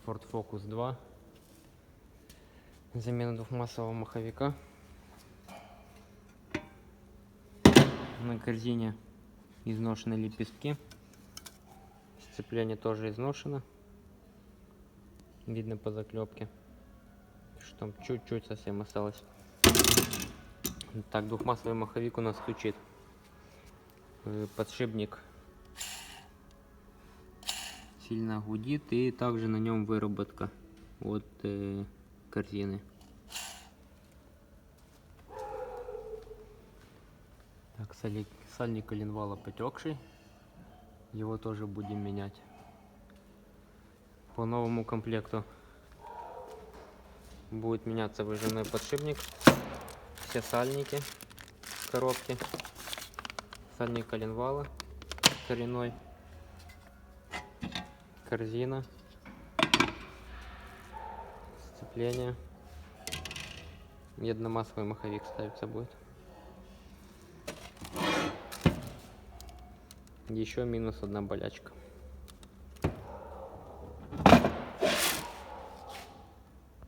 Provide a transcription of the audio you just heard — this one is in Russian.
Ford Focus 2. Замена двухмассового маховика. На корзине изношены лепестки. Сцепление тоже изношено. Видно по заклепке, что там чуть-чуть совсем осталось. Так, двухмассовый маховик у нас стучит. Подшипник сильно гудит, и также на нем выработка от корзины. Так, сальник коленвала потекший, его тоже будем менять. По новому комплекту будет меняться выжимной подшипник, все сальники в коробке, сальник коленвала коренной, корзина, сцепление и одномассовый маховик ставиться будет. Еще минус одна болячка.